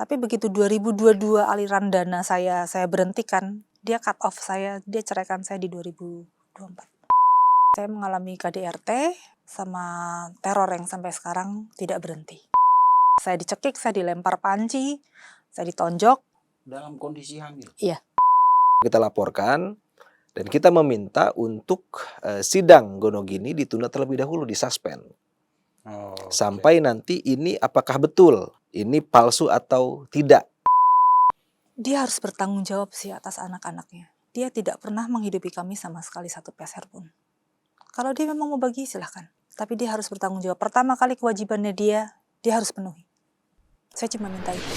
Tapi begitu 2022 aliran dana saya berhentikan, dia cut off saya, dia ceraikan saya di 2024. Saya mengalami KDRT sama teror yang sampai sekarang tidak berhenti. Saya dicekik, saya dilempar panci, saya ditonjok. Dalam kondisi hamil? Iya. Kita laporkan dan kita meminta untuk sidang Gonogini ditunda terlebih dahulu, disuspend. Sampai nanti ini apakah betul ini palsu atau tidak. Dia harus bertanggung jawab sih atas anak-anaknya. Dia tidak pernah menghidupi kami sama sekali satu peser pun. Kalau dia memang mau bagi silahkan. Tapi dia harus bertanggung jawab. Pertama kali kewajibannya dia harus penuhi. Saya cuma minta itu.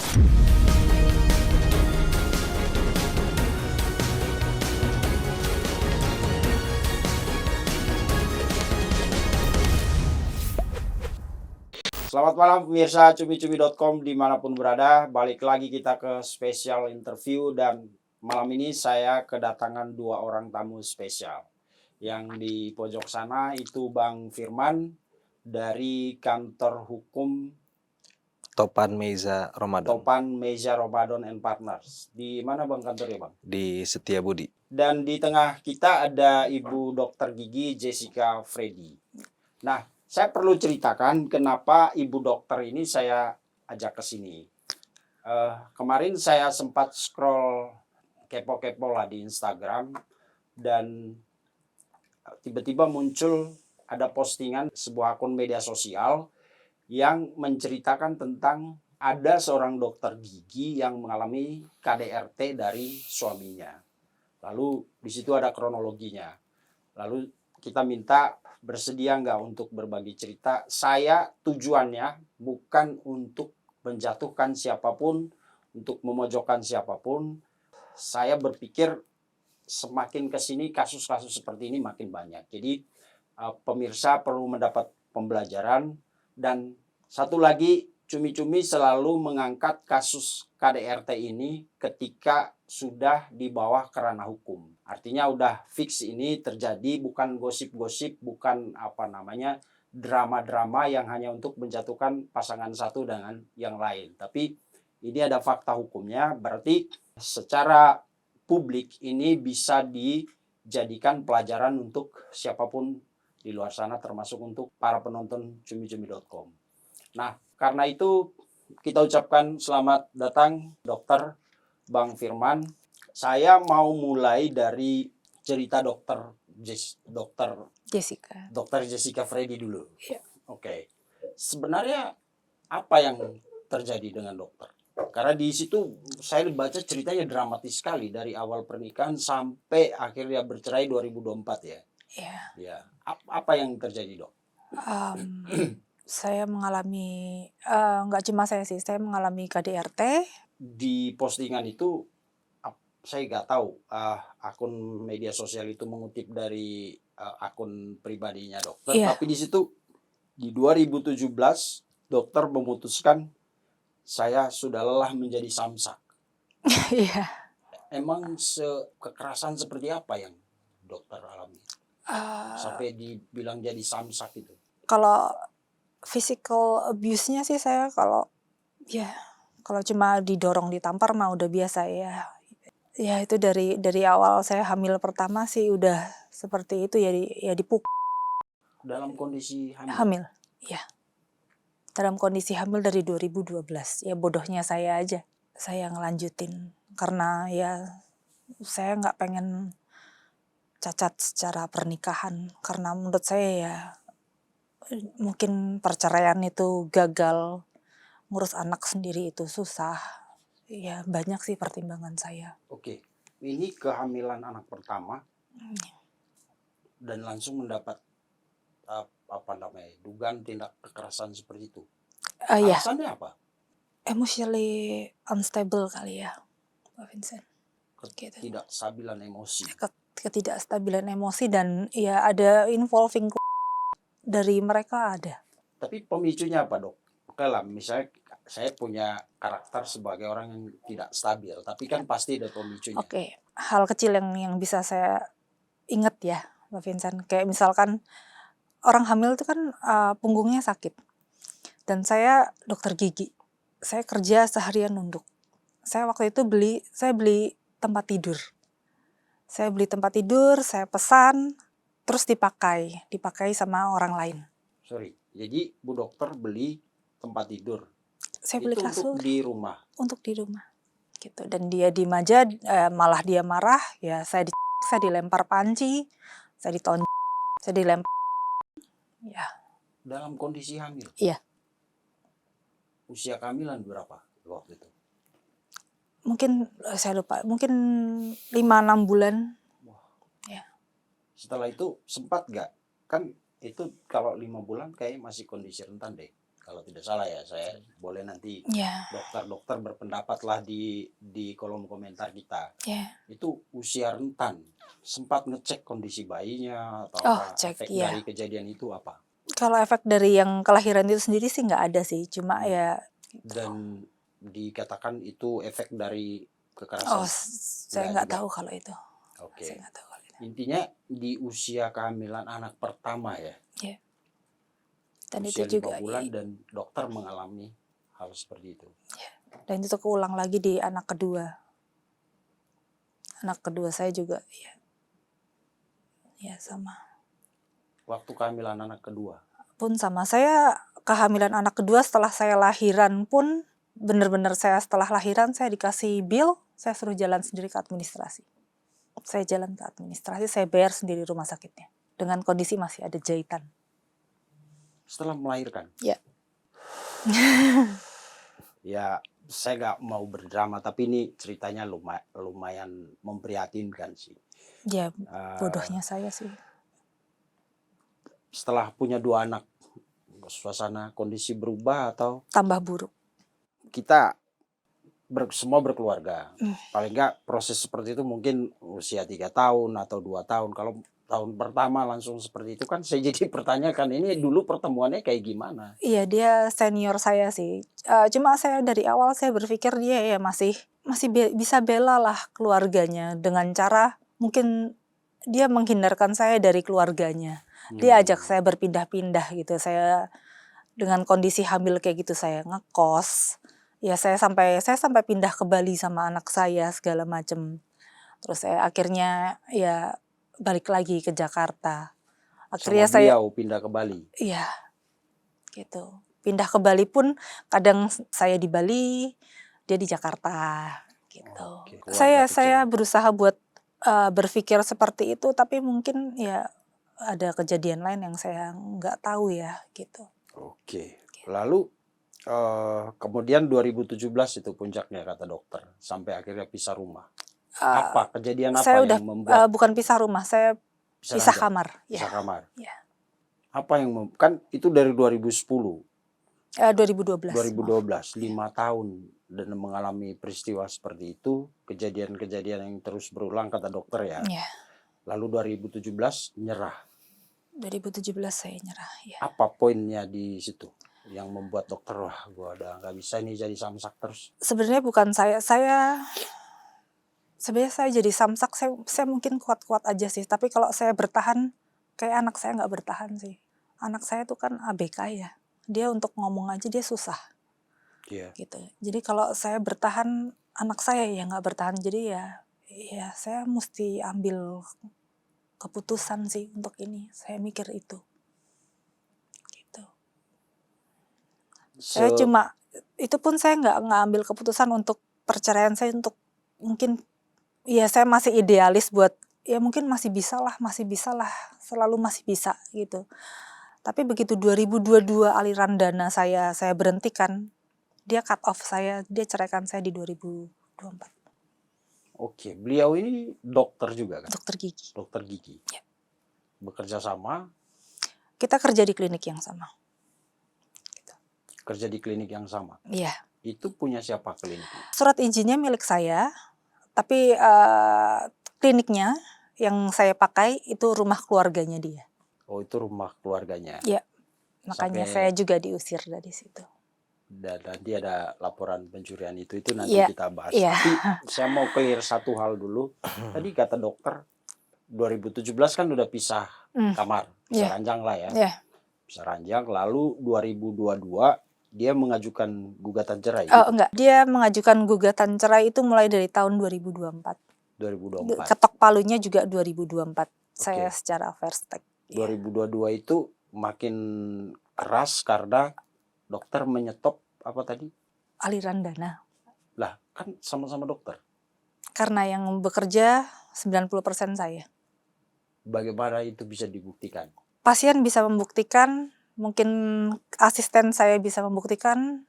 Selamat malam pemirsa cumi-cumi.com dimanapun berada. Balik lagi kita ke spesial interview dan malam ini saya kedatangan dua orang tamu spesial. Yang di pojok sana itu Bang Firman dari kantor hukum Topan Meiza Ramadan. Topan Meiza Ramadan and Partners. Di mana Bang kantornya Bang? Di Setiabudi. Dan di tengah kita ada Ibu Dokter Gigi Jessica Freddy. Nah, saya perlu ceritakan kenapa Ibu Dokter ini saya ajak ke sini. Kemarin saya sempat scroll kepo-kepo lah di Instagram dan tiba-tiba muncul ada postingan sebuah akun media sosial yang menceritakan tentang ada seorang dokter gigi yang mengalami KDRT dari suaminya. Lalu di situ ada kronologinya. Lalu kita minta bersedia nggak untuk berbagi cerita. Saya tujuannya bukan untuk menjatuhkan siapapun, untuk memojokkan siapapun. Saya berpikir semakin kesini kasus-kasus seperti ini makin banyak. Jadi pemirsa perlu mendapat pembelajaran. Dan satu lagi, cumi-cumi selalu mengangkat kasus KDRT ini ketika sudah di bawah kerana hukum. Artinya udah fix ini terjadi, bukan gosip-gosip, bukan drama-drama yang hanya untuk menjatuhkan pasangan satu dengan yang lain. Tapi ini ada fakta hukumnya, berarti secara publik ini bisa dijadikan pelajaran untuk siapapun di luar sana, termasuk untuk para penonton cumi-cumi.com. Nah, karena itu kita ucapkan selamat datang Dokter Bang Firman. Saya mau mulai dari cerita Dokter Jessica Freddy dulu. Ya. Oke. Sebenarnya apa yang terjadi dengan dokter? Karena di situ saya baca ceritanya dramatis sekali dari awal pernikahan sampai akhirnya bercerai 2024 ya. Iya. Ya. Apa yang terjadi, Dok? Saya mengalami, nggak cuma saya sih, saya mengalami KDRT. Di postingan itu saya nggak tahu akun media sosial itu mengutip dari akun pribadinya dokter. Iya. Tapi di situ di 2017 dokter memutuskan saya sudah lelah menjadi samsak. Iya. Emang kekerasan seperti apa yang dokter alami sampai dibilang jadi samsak itu? Kalau physical abuse-nya sih saya kalau cuma didorong ditampar mah udah biasa ya. Ya itu dari awal saya hamil pertama sih udah seperti itu ya dipukul. Dalam kondisi hamil? Hamil, ya. Dalam kondisi hamil dari 2012. Ya bodohnya saya aja. Saya ngelanjutin karena ya saya nggak pengen cacat secara pernikahan. Karena menurut saya ya mungkin perceraian itu gagal, ngurus anak sendiri itu susah. Ya banyak sih pertimbangan saya. Oke, ini kehamilan anak pertama dan langsung mendapat dugaan tindak kekerasan seperti itu. Alasannya apa? Emotionally unstable kali ya, Pak Vincent. Ketidakstabilan emosi. Ketidakstabilan emosi dan ya ada involving dari mereka ada. Tapi pemicunya apa, Dok? Oke lah, misalnya saya punya karakter sebagai orang yang tidak stabil, tapi kan pasti ada pemicunya. Oke, hal kecil yang bisa saya ingat ya, Pak Vincent. Kayak misalkan orang hamil itu kan punggungnya sakit. Dan saya dokter gigi. saya kerja seharian nunduk. Saya waktu itu beli tempat tidur. Saya beli tempat tidur, saya pesan, terus dipakai sama orang lain. Sorry, jadi Bu Dokter beli tempat tidur. Saya beli Itu kasur untuk di rumah. di rumah. Gitu. Dan dia dimaja, malah dia marah, ya saya dilempar panci, saya ditonjok, saya dilempar. Ya, Dalam kondisi hamil. iya. Usia kehamilan berapa waktu itu? Mungkin saya lupa, mungkin 5-6 bulan. Setelah itu sempat nggak? Kan itu kalau 5 bulan kayak masih kondisi rentan deh. Kalau tidak salah ya, saya boleh nanti Ya, dokter-dokter berpendapatlah di kolom komentar kita. ya. Itu usia rentan. Sempat ngecek kondisi bayinya atau Oh, apa? cek, Efek iya. dari kejadian itu apa? Kalau efek dari yang kelahiran itu sendiri sih nggak ada sih, cuma ya. Dan dikatakan itu efek dari kekerasan. Oh, saya nggak juga. tahu kalau itu. Oke. Saya nggak tahu kalau itu. Intinya di usia kehamilan anak pertama ya. Ya. Dan Usia itu 5 juga. bulan dan dokter mengalami hal seperti itu. Dan itu keulang lagi di anak kedua. Anak kedua saya juga, ya. Ya sama. Waktu kehamilan anak kedua. Pun sama, saya kehamilan anak kedua setelah saya lahiran pun benar-benar saya setelah lahiran saya dikasih bill, saya suruh jalan sendiri ke administrasi. Saya jalan ke administrasi, saya bayar sendiri rumah sakitnya dengan kondisi masih ada jahitan. Setelah melahirkan. Ya. Ya, saya nggak mau berdrama tapi ini ceritanya lumayan memprihatinkan sih. Ya, bodohnya saya sih. Setelah punya 2 anak, suasana kondisi berubah atau Tambah buruk. kita semua berkeluarga. Paling nggak proses seperti itu mungkin usia 3 tahun atau 2 tahun. Kalau tahun pertama langsung seperti itu kan saya jadi pertanyakan ini dulu pertemuannya kayak gimana? Iya, dia senior saya sih. Cuma saya dari awal saya berpikir dia ya masih bisa bela lah keluarganya dengan cara mungkin dia menghindarkan saya dari keluarganya. Dia ajak saya berpindah-pindah gitu. Saya dengan kondisi hamil kayak gitu saya ngekos. Ya saya sampai pindah ke Bali sama anak saya segala macem. Terus saya akhirnya ya balik lagi ke Jakarta. Akhirnya Sama beliau pindah ke Bali. Iya, gitu. Pindah ke Bali pun kadang saya di Bali, dia di Jakarta, gitu. Oke. Saya berusaha buat berpikir seperti itu, tapi mungkin ya ada kejadian lain yang saya nggak tahu ya, gitu. Oke. Lalu kemudian 2017 itu puncaknya kata dokter sampai akhirnya pisah rumah. Apa kejadian apa Saya yang udah membuat bukan pisah rumah, saya pisah kamar. Pisah kamar. Ya. Apa yang kan itu dari 2010. 2012. 2012, 5 tahun dan mengalami peristiwa seperti itu, kejadian-kejadian yang terus berulang kata dokter ya. Ya. Lalu 2017 nyerah. 2017 saya nyerah. Ya. Apa poinnya di situ yang membuat dokter wah gua udah nggak bisa ini jadi samsak terus? Sebenarnya bukan sebenarnya saya jadi samsak, saya mungkin kuat-kuat aja sih. Tapi kalau saya bertahan, kayak anak saya nggak bertahan sih. Anak saya tuh kan ABK ya. Dia untuk ngomong aja dia susah. Iya. Gitu. Jadi kalau saya bertahan, anak saya ya nggak bertahan. Jadi ya saya mesti ambil keputusan sih untuk ini. Saya mikir itu. Gitu. Saya cuma, itu pun saya nggak ambil keputusan untuk perceraian saya untuk mungkin ya saya masih idealis buat ya mungkin masih bisa lah, selalu masih bisa gitu. Tapi begitu 2022 aliran dana saya berhentikan, dia cut off saya, dia ceraikan saya di 2024. Oke, beliau ini dokter juga kan? Dokter gigi. Dokter gigi. Ya. Bekerja sama? Kita kerja di klinik yang sama. Kerja di klinik yang sama? Iya. Itu punya siapa kliniknya? Surat izinnya milik saya, tapi kliniknya yang saya pakai itu rumah keluarganya dia. Oh itu rumah keluarganya? Iya, makanya saya juga diusir dari situ. Dan nanti ada laporan pencurian itu nanti kita bahas. Iya. Tapi saya mau clear satu hal dulu. Tadi kata dokter 2017 kan udah pisah kamar, pisah ranjang lah ya. Iya. Pisah ranjang, lalu 2022 dia mengajukan gugatan cerai Oh, gitu, enggak, dia mengajukan gugatan cerai itu mulai dari tahun 2024. 2024. Ketok palunya juga 2024. Saya Oke. secara first take. Iya. 2022 itu makin keras karena dokter menyetop apa tadi? Aliran dana. Lah, kan sama-sama dokter. Karena yang bekerja 90% saya. Bagaimana itu bisa dibuktikan? Pasien bisa membuktikan, mungkin asisten saya bisa membuktikan,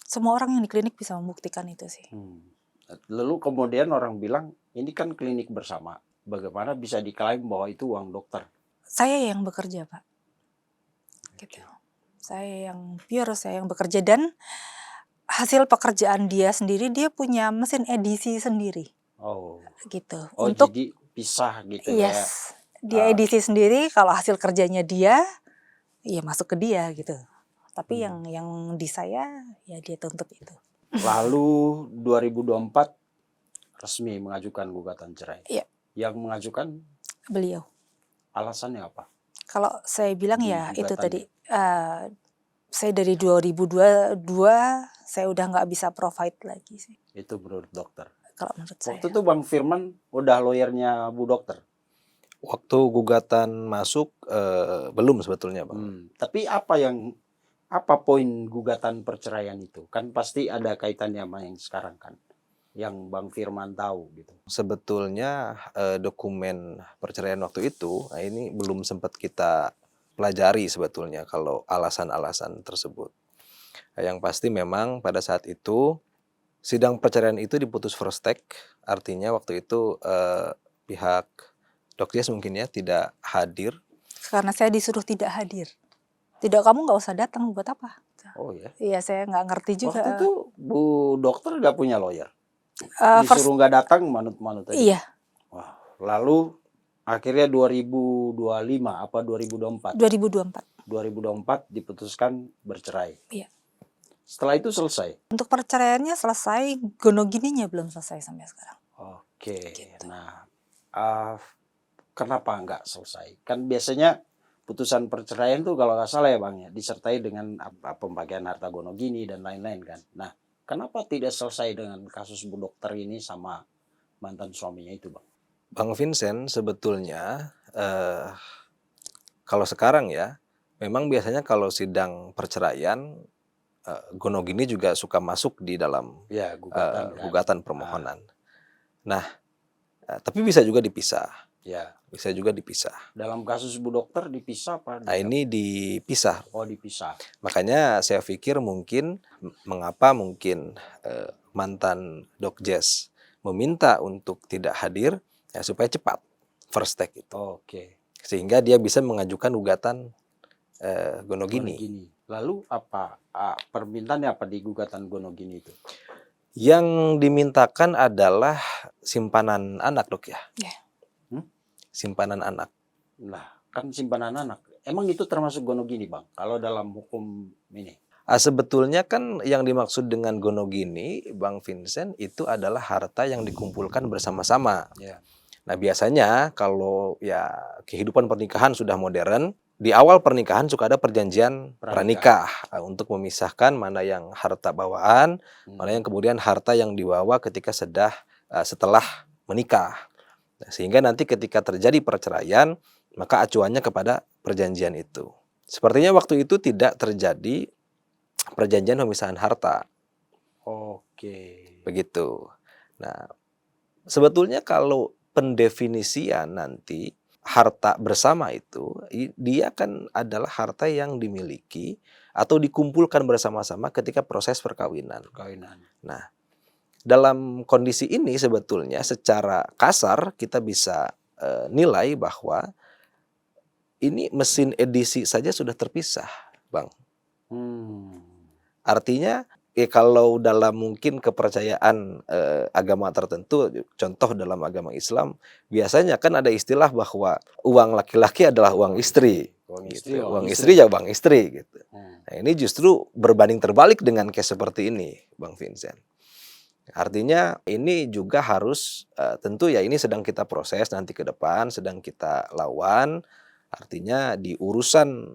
semua orang yang di klinik bisa membuktikan itu sih. Lalu kemudian orang bilang, ini kan klinik bersama. Bagaimana bisa diklaim bahwa itu uang dokter? Saya yang bekerja, Pak. Gitu. Saya yang pure, saya yang bekerja, dan hasil pekerjaan dia sendiri, dia punya mesin edisi sendiri. Oh, Gitu. oh Untuk jadi pisah gitu ya? yes, dia edisi sendiri. Kalau hasil kerjanya dia, ya masuk ke dia gitu. Tapi yang di saya, ya dia tuntut itu. Lalu 2024 resmi mengajukan gugatan cerai. Iya. Yang mengajukan Beliau. alasannya apa? Kalau saya bilang Di ya itu gugatannya. tadi, saya dari 2022 saya udah nggak bisa provide lagi sih. Itu menurut dokter. Kalau menurut saya. Waktu itu Bang Firman udah lawyernya Bu Dokter. Waktu gugatan masuk belum sebetulnya, Bang. Tapi apa poin gugatan perceraian itu? Kan pasti ada kaitannya sama yang sekarang kan, yang Bang Firman tahu gitu. Sebetulnya dokumen perceraian waktu itu, nah ini belum sempat kita pelajari sebetulnya kalau alasan-alasan tersebut. Yang pasti memang pada saat itu sidang perceraian itu diputus first take, artinya waktu itu pihak Dok Jes mungkin ya tidak hadir. Karena saya disuruh tidak hadir. Tidak, kamu nggak usah datang, buat apa? Oh ya. Iya, saya nggak ngerti juga. Waktu itu Bu Dokter nggak punya lawyer. First, Disuruh nggak datang manut-manut aja. iya, Wah, lalu akhirnya 2025 apa 2024? 2024. 2024 diputuskan bercerai. Iya. Setelah itu selesai. Untuk perceraiannya selesai, gonogininya belum selesai sampai sekarang. Oke. Gitu. Nah, kenapa nggak selesai? Kan biasanya putusan perceraian tuh kalau nggak salah ya Bang ya, disertai dengan pembagian harta gonogini dan lain-lain kan. Nah, kenapa tidak selesai dengan kasus Bu Dokter ini sama mantan suaminya itu Bang? Bang Vincent sebetulnya kalau sekarang ya, memang biasanya kalau sidang perceraian gonogini juga suka masuk di dalam Ya, gugatan, kan? gugatan permohonan. Nah, tapi bisa juga dipisah. Ya. Bisa juga dipisah. Dalam kasus Bu Dokter dipisah apa? Nah, ini dipisah. Oh, dipisah. Makanya saya pikir mungkin mengapa mungkin mantan Dok Jes meminta untuk tidak hadir ya supaya cepat first take itu. Oke. Sehingga dia bisa mengajukan gugatan gonogini. Lalu apa permintaannya apa di gugatan gonogini itu? Yang dimintakan adalah simpanan anak, Dok ya. Ya. Simpanan anak. Nah, kan simpanan anak. Emang itu termasuk gonogini, Bang? Kalau dalam hukum ini? Sebetulnya kan yang dimaksud dengan gonogini, Bang Vincent, itu adalah harta yang dikumpulkan bersama-sama. Ya. Nah, biasanya kalau ya kehidupan pernikahan sudah modern, di awal pernikahan suka ada perjanjian pranikah untuk memisahkan mana yang harta bawaan, mana yang kemudian harta yang dibawa ketika setelah menikah. Nah, sehingga nanti ketika terjadi perceraian, maka acuannya kepada perjanjian itu. Sepertinya waktu itu tidak terjadi perjanjian pemisahan harta. Oke. Begitu. Nah, sebetulnya kalau pendefinisian nanti harta bersama itu, dia kan adalah harta yang dimiliki atau dikumpulkan bersama-sama ketika proses perkawinan. Nah, dalam kondisi ini sebetulnya secara kasar kita bisa nilai bahwa ini mesin edisi saja sudah terpisah, Bang. Artinya kalau dalam mungkin kepercayaan agama tertentu, contoh dalam agama Islam, biasanya kan ada istilah bahwa uang laki-laki adalah uang istri. Uang istri ya uang istri gitu. Nah, ini justru berbanding terbalik dengan case seperti ini, Bang Vincent. Artinya ini juga harus tentu ya ini sedang kita proses nanti ke depan, sedang kita lawan. Artinya di urusan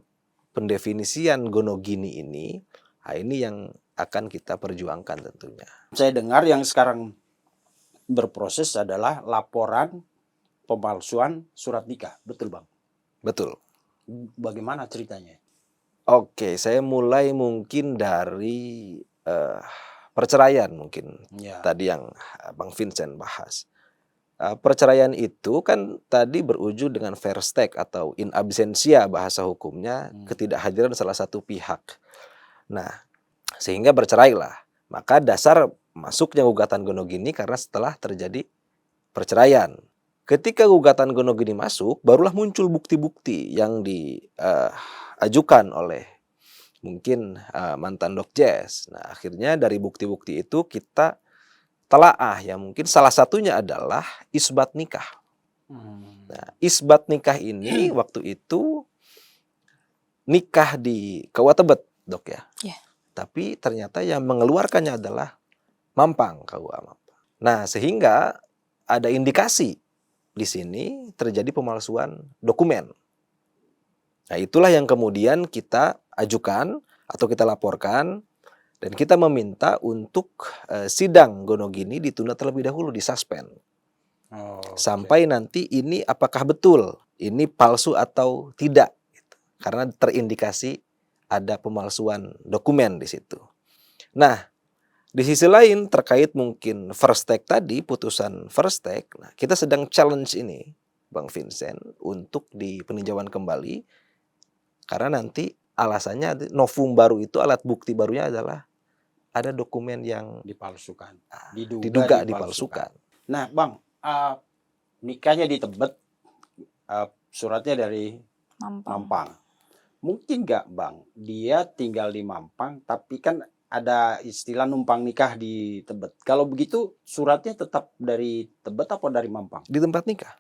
pendefinisian gonogini ini Nah, ini yang akan kita perjuangkan tentunya. Saya dengar yang sekarang berproses adalah laporan pemalsuan surat nikah, betul Bang? Betul. Bagaimana ceritanya? Oke, saya mulai mungkin dari perceraian mungkin Ya. tadi yang Bang Vincent bahas. Perceraian itu kan tadi berujung dengan verstek atau in absentia bahasa hukumnya, ketidakhadiran salah satu pihak. Nah, sehingga bercerailah. Maka dasar masuknya gugatan Gonogini karena setelah terjadi perceraian. Ketika gugatan Gonogini masuk, barulah muncul bukti-bukti yang diajukan oleh mungkin mantan Dok Jess. Nah, akhirnya dari bukti-bukti itu kita telaah ya, mungkin salah satunya adalah isbat nikah. Nah, isbat nikah ini waktu itu nikah di KUA Tebet, Dok ya. Iya. Tapi ternyata yang mengeluarkannya adalah Mampang, KUA Mampang. Nah, sehingga ada indikasi di sini terjadi pemalsuan dokumen. Nah, itulah yang kemudian kita ajukan atau kita laporkan dan kita meminta untuk sidang Gonogini ditunda terlebih dahulu, disuspend. Sampai nanti ini apakah betul ini palsu atau tidak. Karena terindikasi ada pemalsuan dokumen di situ. Nah, di sisi lain terkait mungkin first take tadi, putusan first take, nah kita sedang challenge ini, Bang Vincent, untuk di peninjauan kembali. Karena nanti alasannya novum baru itu, alat bukti barunya adalah ada dokumen yang Dipalsukan. diduga dipalsukan. Nah, Bang, nikahnya di Tebet, suratnya dari Mampang. Mungkin nggak, Bang, dia tinggal di Mampang, tapi kan ada istilah numpang nikah di Tebet. Kalau begitu, suratnya tetap dari Tebet apa dari Mampang? Di tempat nikah.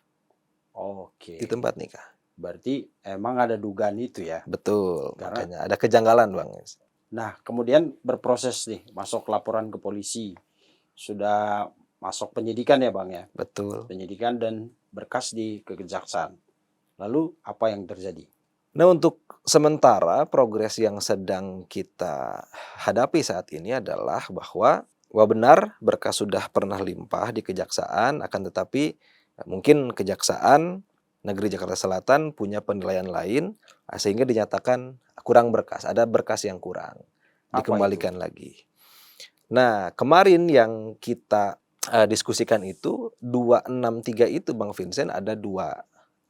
Oke. Di tempat nikah. Berarti emang ada dugaan itu ya? Betul, Karena- makanya ada kejanggalan, Bang. Nah, kemudian berproses nih, masuk laporan ke polisi. Sudah masuk penyidikan ya, Bang ya? Betul. Penyidikan dan berkas di kejaksaan. Lalu apa yang terjadi? Nah, untuk sementara progres yang sedang kita hadapi saat ini adalah bahwa benar berkas sudah pernah limpah di kejaksaan, akan tetapi mungkin Kejaksaan Negeri Jakarta Selatan punya penilaian lain, sehingga dinyatakan kurang berkas, ada berkas yang kurang, Apa dikembalikan lagi. Nah, kemarin yang kita diskusikan itu 263 itu, Bang Vincent, ada 2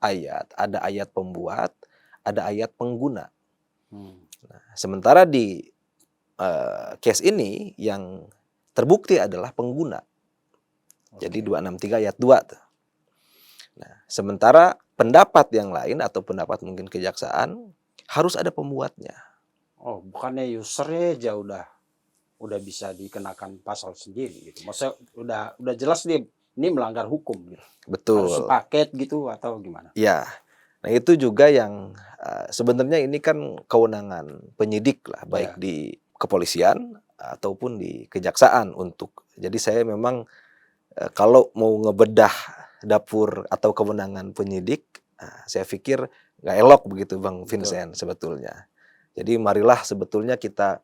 ayat, ada ayat pembuat, ada ayat pengguna. Nah, sementara di case ini yang terbukti adalah pengguna. Jadi 263 ayat 2 tuh. Nah, sementara pendapat yang lain atau pendapat mungkin kejaksaan harus ada pembuatnya. Oh, bukannya usernya aja udah bisa dikenakan pasal sendiri gitu. Maksudnya udah jelas nih ini melanggar hukum gitu. Betul. Harus sepaket gitu atau gimana? Ya. Nah, itu juga yang sebenarnya ini kan kewenangan penyidik lah, baik di kepolisian ataupun di kejaksaan untuk. Jadi saya memang kalau mau ngebedah dapur atau kewenangan penyidik, saya pikir nggak elok begitu, Bang Vincent. Betul. Sebetulnya. Jadi marilah sebetulnya kita,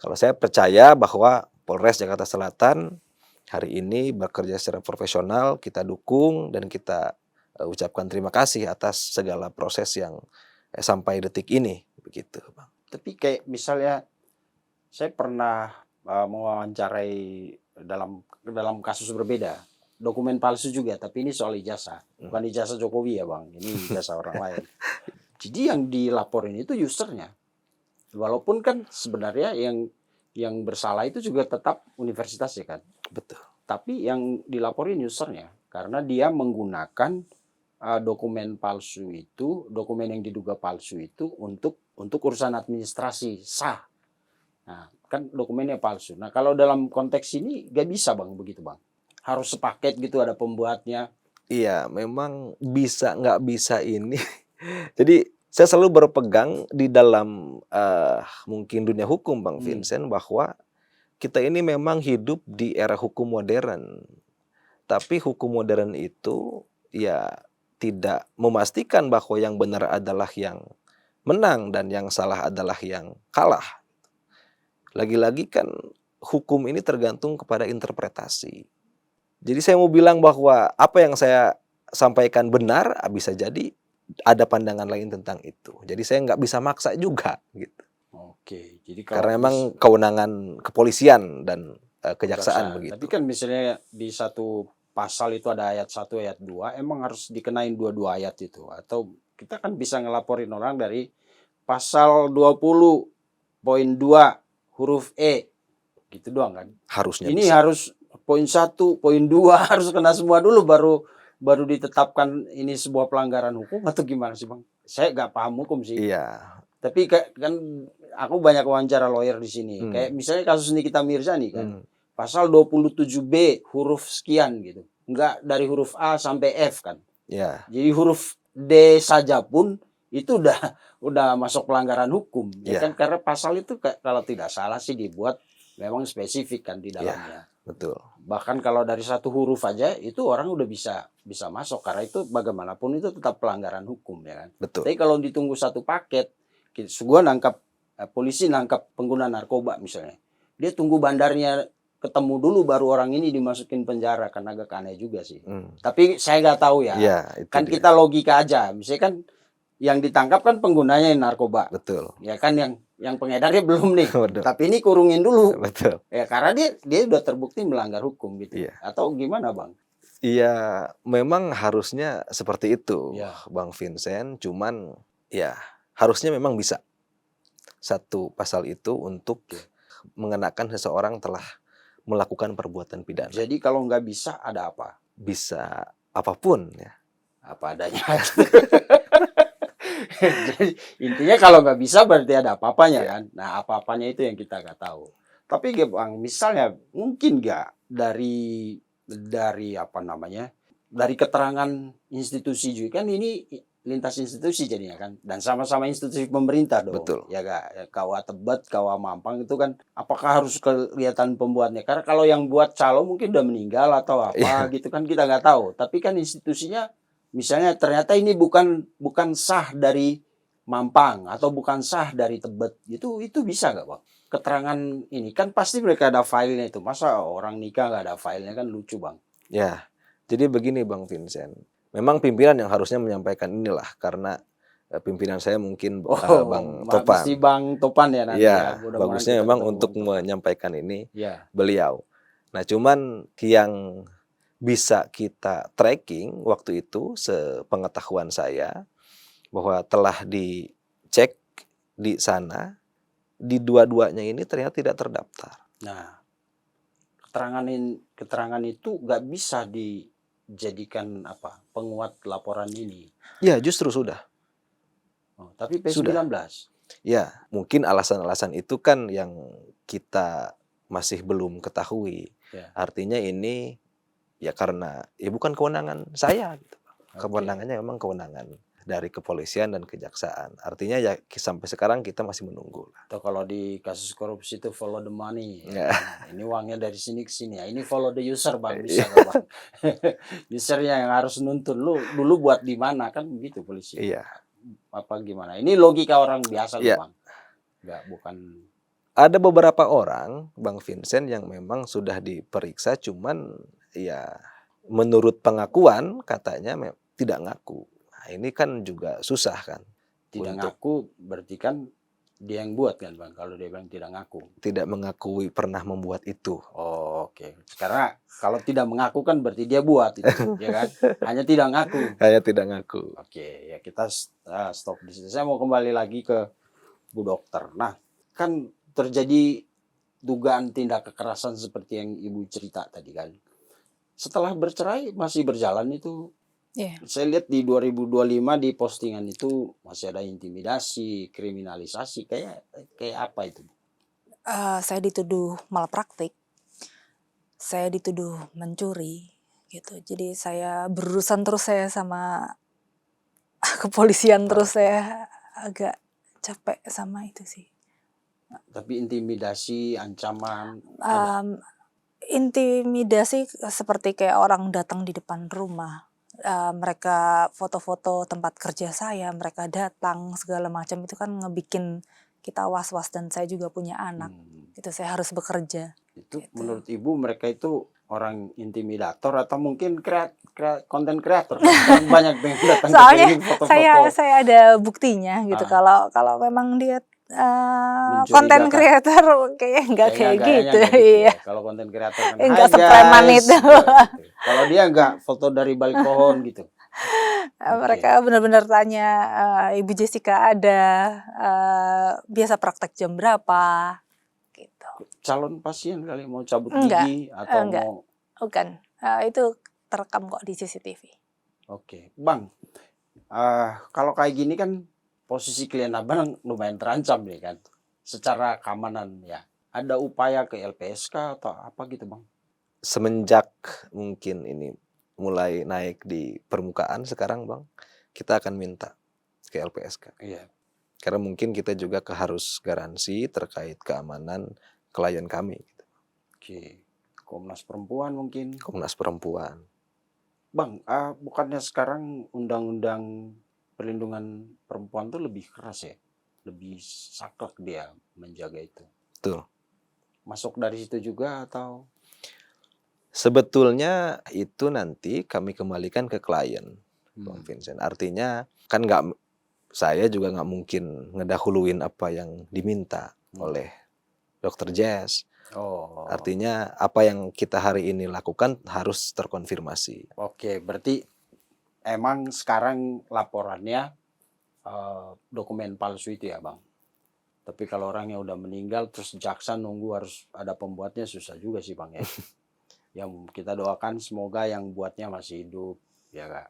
kalau saya percaya bahwa Polres Jakarta Selatan hari ini bekerja secara profesional, kita dukung dan kita ucapkan terima kasih atas segala proses yang sampai detik ini, begitu, Bang. Tapi kayak misalnya saya pernah mewawancarai dalam kasus berbeda, dokumen palsu juga, tapi ini soal ijazah, bukan ijazah Jokowi ya, Bang, ini ijazah orang lain. Jadi yang dilaporin itu usernya, walaupun kan sebenarnya yang bersalah itu juga tetap universitas ya kan. Betul. Tapi yang dilaporin usernya karena dia menggunakan dokumen palsu itu, dokumen yang diduga palsu itu untuk urusan administrasi sah. Nah, kan dokumennya palsu. Nah, kalau dalam konteks ini gak bisa, Bang, begitu, Bang. Harus sepaket gitu, ada pembuatnya. Iya, memang bisa nggak bisa ini. Jadi saya selalu berpegang di dalam mungkin dunia hukum, Bang Vincent, bahwa kita ini memang hidup di era hukum modern. Tapi hukum modern itu ya tidak memastikan bahwa yang benar adalah yang menang dan yang salah adalah yang kalah. Lagi-lagi kan hukum ini tergantung kepada interpretasi. Jadi saya mau bilang bahwa apa yang saya sampaikan benar, bisa jadi ada pandangan lain tentang itu. Jadi saya nggak bisa maksa juga gitu. Oke, jadi Karena kalau memang kewenangan kepolisian dan kejaksaan kejaksaan. begitu. Tapi kan misalnya di satu pasal itu ada ayat 1, ayat 2, emang harus dikenain dua-dua ayat itu? Atau kita kan bisa ngelaporin orang dari pasal 20.2 huruf E, gitu doang kan? Harusnya Ini bisa. harus poin 1, poin 2 harus kena semua dulu baru ditetapkan ini sebuah pelanggaran hukum atau gimana sih Bang? Saya nggak paham hukum sih. Iya. Tapi kan aku banyak wawancara lawyer di sini. Kayak misalnya kasus Nikita Mirzani kan. Hmm. Pasal 27B huruf sekian gitu. Enggak dari huruf A sampai F kan. Ya, Jadi huruf D saja pun itu udah masuk pelanggaran hukum. Ya Ya. kan karena pasal itu kalau tidak salah sih dibuat memang spesifik kan di ya, dalamnya. betul. Bahkan kalau dari satu huruf aja itu orang udah bisa masuk karena itu bagaimanapun itu tetap pelanggaran hukum ya kan. Betul. Tapi kalau ditunggu satu paket, gua nangkap polisi nangkap pengguna narkoba misalnya, dia tunggu bandarnya ketemu dulu baru orang ini dimasukin penjara, kan agak aneh juga sih. Tapi saya nggak tahu ya. Ya, itu Kan dia. kita logika aja, misalnya kan yang ditangkap kan penggunanya yang narkoba, Betul. ya kan yang pengedarnya belum nih. Betul. Tapi ini kurungin dulu. Betul. Ya karena dia udah terbukti melanggar hukum gitu. Iya. Atau gimana Bang? Iya, memang harusnya seperti itu, Ya. Bang Vincent. Cuman ya harusnya memang bisa satu pasal itu untuk mengenakan seseorang telah melakukan perbuatan pidana. Jadi kalau nggak bisa ada apa? Bisa apapun ya. Apa adanya. Jadi intinya kalau nggak bisa berarti ada apa-apanya kan. Nah apa-apanya itu yang kita nggak tahu. Tapi Bang, misalnya mungkin nggak dari apa namanya, dari keterangan institusi juga kan ini lintas institusi jadinya kan, dan sama-sama institusi pemerintah dong. Betul. Ya gak, KUA Tebet, KUA Mampang itu kan, apakah harus kelihatan pembuatnya? Karena kalau yang buat calo mungkin udah meninggal atau apa gitu kan kita nggak tahu. Tapi kan institusinya, misalnya ternyata ini bukan sah dari Mampang atau bukan sah dari Tebet, itu bisa nggak Bang? Keterangan ini kan pasti mereka ada filenya itu. Masa orang nikah nggak ada filenya, kan lucu Bang. Ya, jadi begini Bang Vincent. Memang pimpinan yang harusnya menyampaikan inilah, karena pimpinan saya mungkin Bang Topan. Mesti Bang Topan ya nanti. Ya, Mudah-mudahan bagusnya kita memang ketemu untuk Bang Topan. menyampaikan ini Ya. beliau. Nah, cuman yang bisa kita tracking waktu itu sepengetahuan saya bahwa telah dicek di sana, di dua-duanya ini ternyata tidak terdaftar. Nah, keterangan itu nggak bisa dijadikan apa penguat laporan ini. Ya, justru sudah. Oh, tapi P19. Ya, mungkin alasan-alasan itu kan yang kita masih belum ketahui. Ya. Artinya ini ya karena ya bukan kewenangan saya gitu. Kewenangannya memang kewenangan dari kepolisian dan kejaksaan. Artinya ya sampai sekarang kita masih menunggu. Atau kalau di kasus korupsi itu follow the money. Ya. Ini uangnya dari sini ke sini. Ya, ini follow the user Bang, bisa nggak Bang? Usernya yang harus nuntun lu dulu buat di mana kan begitu polisi. Iya. Apa gimana? Ini logika orang biasa Iya. Bang. Nggak, bukan. Ada beberapa orang, Bang Vincent, yang memang sudah diperiksa, cuman ya menurut pengakuan katanya tidak ngaku. Nah, ini kan juga susah kan. Tidak Untuk ngaku berarti kan dia yang buat kan Bang, kalau dia bilang tidak ngaku. tidak mengakui pernah membuat itu. Oh, oke. Karena kalau tidak mengaku kan berarti dia buat itu, ya kan? Hanya tidak ngaku. Saya tidak ngaku. Oke, ya kita stop di situ. Saya mau kembali lagi ke Bu Dokter. Nah, kan terjadi dugaan tindak kekerasan seperti yang Ibu cerita tadi kan. Setelah bercerai masih berjalan itu. Iya. Saya lihat di 2025 di postingan itu masih ada intimidasi, kriminalisasi, kayak apa itu? Saya dituduh malpraktik, saya dituduh mencuri, gitu. Jadi saya berurusan terus saya sama kepolisian terus, saya agak capek sama itu sih. Tapi intimidasi, ancaman, Intimidasi seperti kayak orang datang di depan rumah, mereka foto-foto tempat kerja saya, mereka datang segala macam, itu kan ngebikin kita was-was dan saya juga punya anak. Itu saya harus bekerja. Itu Gitu. menurut Ibu mereka itu orang intimidator atau mungkin konten kreator? Kan banyak yang datang ke Soalnya sini foto-foto saya ada buktinya gitu. Kalau memang dia konten mencurigakan. kreator kayaknya nggak kayak Kayaknya gitu. nggak gitu Iya. ya. Kalau konten kreator kan, Nggak "Hai sepreman guys," itu. nggak gitu. Kalau dia nggak foto dari balik pohon gitu. Oke. Mereka benar-benar tanya, Ibu Jessica ada biasa praktek jam berapa? Gitu. Calon pasien kali mau cabut Enggak, gigi atau enggak. mau Bukan. Itu terekam kok di CCTV. Oke, Bang. Kalau kayak gini kan posisi klien Abang lumayan terancam nih kan. Secara keamanan ya. Ada upaya ke LPSK atau apa gitu, Bang? Semenjak mungkin ini mulai naik di permukaan sekarang, Bang, kita akan minta ke LPSK. Iya. Karena mungkin kita juga harus garansi terkait keamanan klien kami, gitu. Oke. Komnas Perempuan mungkin. Komnas Perempuan. Bang, bukannya sekarang undang-undang perlindungan perempuan tuh lebih keras ya? Lebih saklek dia menjaga itu. Betul. Masuk dari situ juga atau? Sebetulnya itu nanti kami kembalikan ke klien, Bang Vincent. Artinya kan saya juga nggak mungkin ngedahuluin apa yang diminta oleh Dr. Jess. Oh. Artinya apa yang kita hari ini lakukan harus terkonfirmasi. Oke, berarti emang sekarang laporannya dokumen palsu itu ya, Bang. Tapi kalau orangnya udah meninggal terus jaksa nunggu harus ada pembuatnya, susah juga sih, Bang ya. Yang kita doakan semoga yang buatnya masih hidup, ya Kak.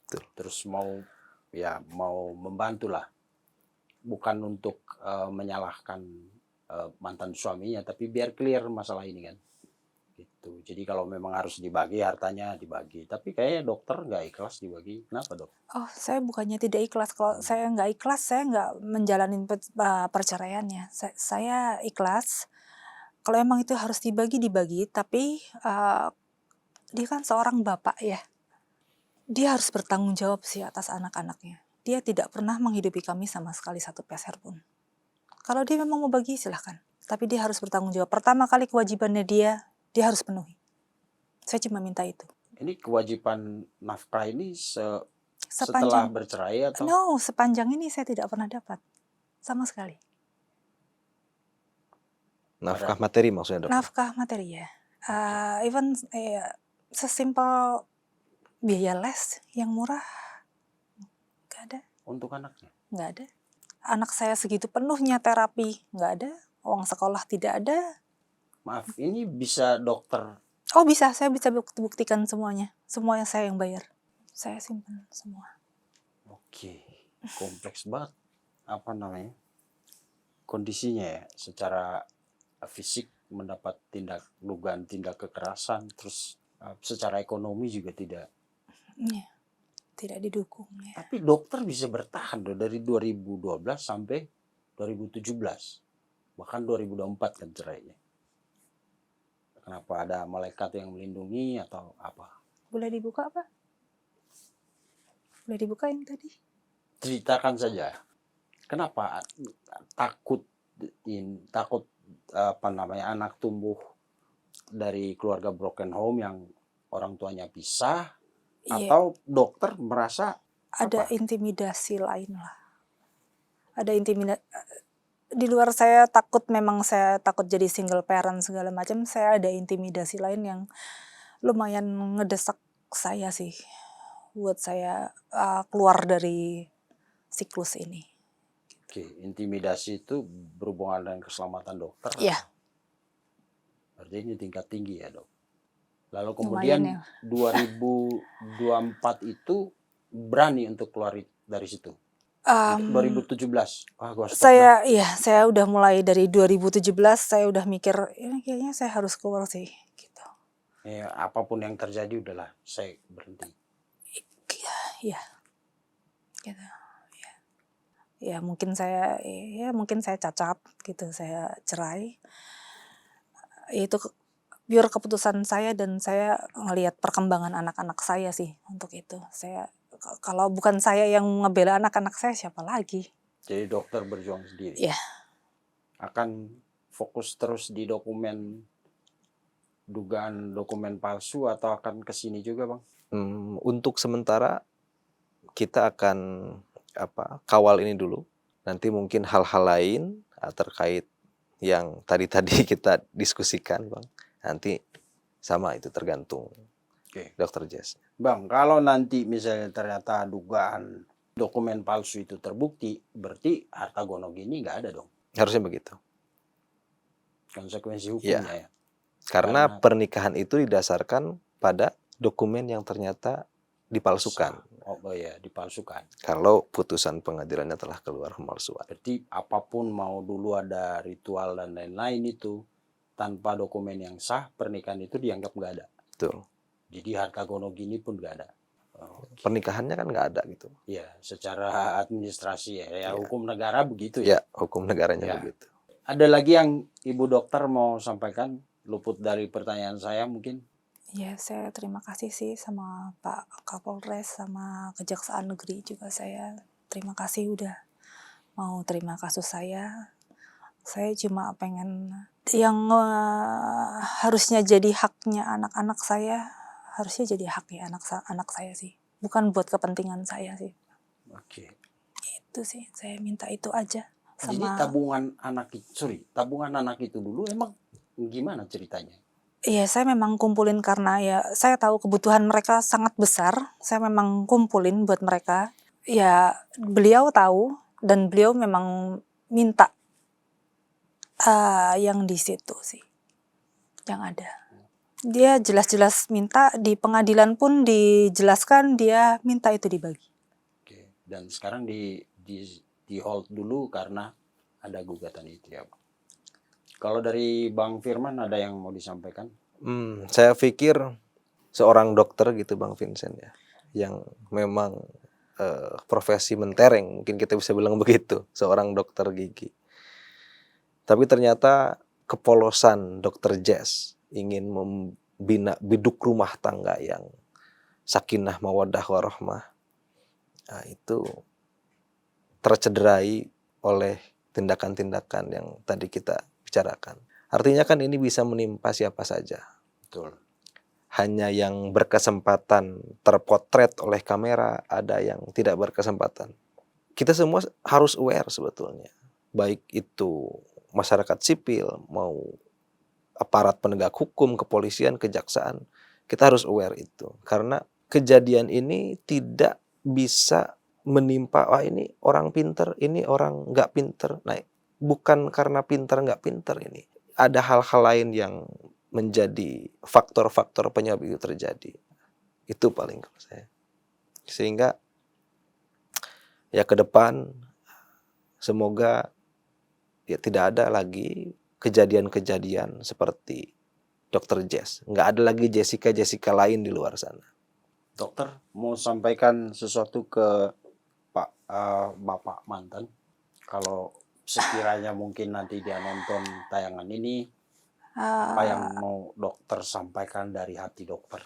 Betul. Terus mau membantu lah. Bukan untuk menyalahkan mantan suaminya, tapi biar clear masalah ini kan. Gitu. Jadi kalau memang harus dibagi hartanya dibagi. Tapi kayaknya dokter nggak ikhlas dibagi. Kenapa, Dok? Oh, saya bukannya tidak ikhlas. Kalau saya nggak ikhlas, saya nggak menjalani perceraiannya. Saya ikhlas. Kalau emang itu harus dibagi. Tapi dia kan seorang bapak ya. Dia harus bertanggung jawab sih atas anak-anaknya. Dia tidak pernah menghidupi kami sama sekali satu peser pun. Kalau dia memang mau bagi silahkan. Tapi dia harus bertanggung jawab. Pertama kali kewajibannya dia harus penuhi. Saya cuma minta itu. Ini kewajiban nafkah ini setelah bercerai atau? No, sepanjang ini saya tidak pernah dapat. Sama sekali. Nafkah materi maksudnya, Dok? Nafkah materi ya. Even sesimpel biaya les yang murah. Nggak ada. Untuk anaknya? Nggak ada. Anak saya segitu penuhnya terapi. Nggak ada. Uang sekolah tidak ada. Maaf, ini bisa dokter? Oh bisa, saya bisa buktikan semuanya. Semuanya saya yang bayar. Saya simpan semua. Oke, kompleks banget. Apa namanya? Kondisinya ya, secara fisik mendapat dugaan tindak kekerasan, terus secara ekonomi juga tidak. Iya, tidak didukung. Ya. Tapi dokter bisa bertahan dari 2012 sampai 2017. Bahkan 2024 kan cerainya. Kenapa ada malaikat yang melindungi atau apa? Boleh dibuka apa? Boleh dibuka yang tadi? Ceritakan saja. Kenapa takut apa namanya anak tumbuh dari keluarga broken home yang orang tuanya pisah, atau dokter merasa ada intimidasi lain lah. Ada intimidasi di luar saya takut, memang saya takut jadi single parent segala macam. Saya ada intimidasi lain yang lumayan ngedesak saya sih buat saya keluar dari siklus ini. Oke, intimidasi itu berhubungan dengan keselamatan dokter? Iya. Berarti ini tingkat tinggi ya, Dok. Lalu kemudian ya. 2024 itu berani untuk keluar dari situ? 2017. Saya udah mulai dari 2017 saya udah mikir ini kayaknya saya harus keluar sih gitu. Ya, apapun yang terjadi udahlah saya berhenti. Iya. Gitu. Ya mungkin saya cacat gitu, saya cerai. Itu pure keputusan saya dan saya ngelihat perkembangan anak-anak saya sih untuk itu. Kalau bukan saya yang ngebela anak-anak saya, siapa lagi? Jadi dokter berjuang sendiri. Iya. Akan fokus terus di dugaan dokumen palsu atau akan ke sini juga, Bang? Untuk sementara kita akan kawal ini dulu. Nanti mungkin hal-hal lain terkait yang tadi kita diskusikan, Bang. Nanti sama itu tergantung Oke. Dokter Jess. Bang, kalau nanti misalnya ternyata dugaan dokumen palsu itu terbukti, berarti harta Gonogini nggak ada dong Harusnya begitu. konsekuensi hukumnya ya. Karena pernikahan itu didasarkan pada dokumen yang ternyata dipalsukan. Oh ya, dipalsukan. Kalau putusan pengadilannya telah keluar pemalsuan. Berarti apapun mau dulu ada ritual dan lain-lain itu, tanpa dokumen yang sah, pernikahan itu dianggap nggak ada. Betul. Jadi harta Gonogini pun nggak ada. Pernikahannya kan nggak ada gitu. Ya, secara administrasi ya, hukum negara begitu ya. Ya, hukum negaranya Ya. begitu. Ada lagi yang Ibu Dokter mau sampaikan, luput dari pertanyaan saya mungkin? Ya, saya terima kasih sih sama Pak Kapolres sama Kejaksaan Negeri juga, saya terima kasih udah mau terima kasus saya. Saya cuma pengen yang harusnya jadi haknya anak-anak saya, harusnya jadi haknya anak saya sih. Bukan buat kepentingan saya sih. Oke. Itu sih, saya minta itu aja. Jadi tabungan anak itu dulu emang gimana ceritanya? Iya, saya memang kumpulin karena ya saya tahu kebutuhan mereka sangat besar. Saya memang kumpulin buat mereka. Ya, beliau tahu dan beliau memang minta yang di situ sih, yang ada. Dia jelas-jelas minta, di pengadilan pun dijelaskan dia minta itu dibagi. Oke. Dan sekarang di hold dulu karena ada gugatan itu ya, Bang. Kalau dari Bang Firman ada yang mau disampaikan? Saya pikir seorang dokter gitu Bang Vincent ya, yang memang profesi mentereng, mungkin kita bisa bilang begitu, seorang dokter gigi. Tapi ternyata kepolosan Dokter Jess ingin membina biduk rumah tangga yang sakinah mawaddah warahmah, nah, itu tercederai oleh tindakan-tindakan yang tadi kita bicarakan. Artinya kan ini bisa menimpa siapa saja. Betul. Hanya yang berkesempatan terpotret oleh kamera, ada yang tidak berkesempatan. Kita semua harus aware sebetulnya. Baik itu masyarakat sipil, mau aparat penegak hukum, kepolisian, kejaksaan. Kita harus aware itu. Karena kejadian ini tidak bisa menimpa, wah ini orang pinter, ini orang nggak pinter. Nah, bukan karena pinter nggak pinter ini. Ada hal-hal lain yang menjadi faktor-faktor penyebab itu terjadi. Itu paling kalau saya. Sehingga ya ke depan semoga ya tidak ada lagi kejadian-kejadian seperti Dokter Jess. Nggak ada lagi Jessica lain di luar sana. Dokter mau sampaikan sesuatu ke Bapak mantan. Kalau sekiranya mungkin nanti dia nonton tayangan ini, apa yang mau dokter sampaikan dari hati dokter?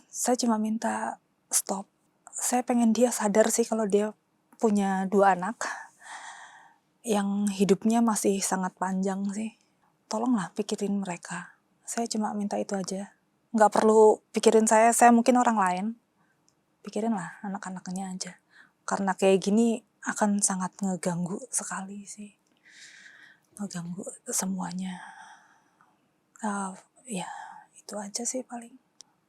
Saya cuma minta stop. Saya pengen dia sadar sih kalau dia punya 2 anak yang hidupnya masih sangat panjang sih. Tolonglah pikirin mereka. Saya cuma minta itu aja. Nggak perlu pikirin saya mungkin orang lain. Pikirinlah anak-anaknya aja. Karena kayak gini akan sangat ngeganggu sekali sih. Ngeganggu semuanya. Ya, itu aja sih paling.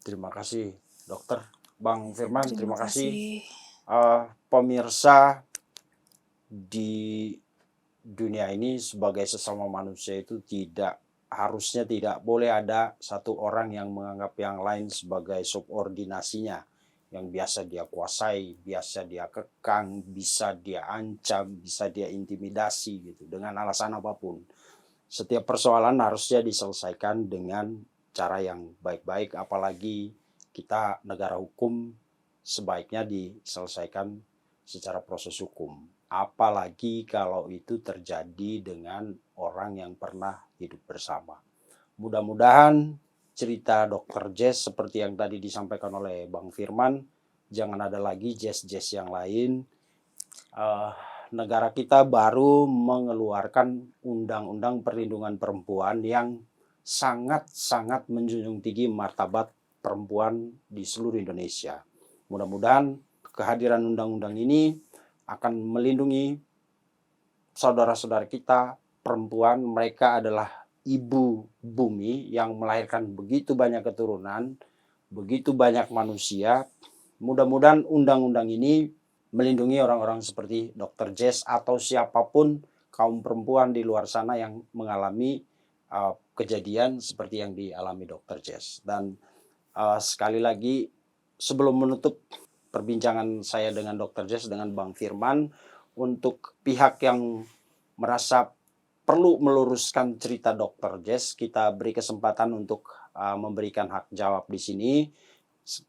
Terima kasih dokter. Bang Firman, terima kasih. kasih. Pemirsa, di dunia ini sebagai sesama manusia itu harusnya tidak boleh ada satu orang yang menganggap yang lain sebagai subordinasinya, yang biasa dia kuasai, biasa dia kekang, bisa dia ancam, bisa dia intimidasi gitu dengan alasan apapun. Setiap persoalan harusnya diselesaikan dengan cara yang baik-baik, apalagi kita negara hukum, sebaiknya diselesaikan secara proses hukum. Apalagi kalau itu terjadi dengan orang yang pernah hidup bersama. Mudah-mudahan cerita Dokter Jess seperti yang tadi disampaikan oleh Bang Firman, jangan ada lagi Jess yang lain. negara kita baru mengeluarkan Undang-Undang Perlindungan Perempuan yang sangat-sangat menjunjung tinggi martabat perempuan di seluruh Indonesia. Mudah-mudahan kehadiran undang-undang ini akan melindungi saudara-saudara kita perempuan. Mereka adalah ibu bumi yang melahirkan begitu banyak keturunan, begitu banyak manusia. Mudah-mudahan undang-undang ini melindungi orang-orang seperti Dr. Jess atau siapapun kaum perempuan di luar sana yang mengalami kejadian seperti yang dialami Dr. Jess. Dan sekali lagi, sebelum menutup perbincangan saya dengan Dr. Jess, dengan Bang Firman, untuk pihak yang merasa perlu meluruskan cerita Dr. Jess, kita beri kesempatan untuk memberikan hak jawab di sini.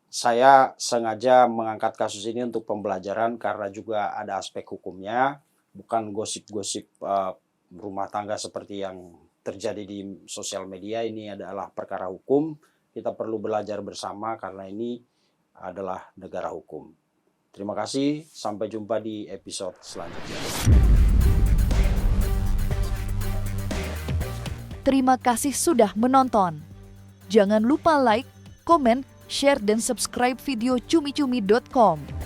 Saya sengaja mengangkat kasus ini untuk pembelajaran karena juga ada aspek hukumnya, bukan gosip-gosip rumah tangga seperti yang terjadi di sosial media. Ini adalah perkara hukum. Kita perlu belajar bersama karena ini adalah negara hukum. Terima kasih, sampai jumpa di episode selanjutnya. Terima kasih sudah menonton. Jangan lupa like, komen, share, dan subscribe video cumi-cumi.com.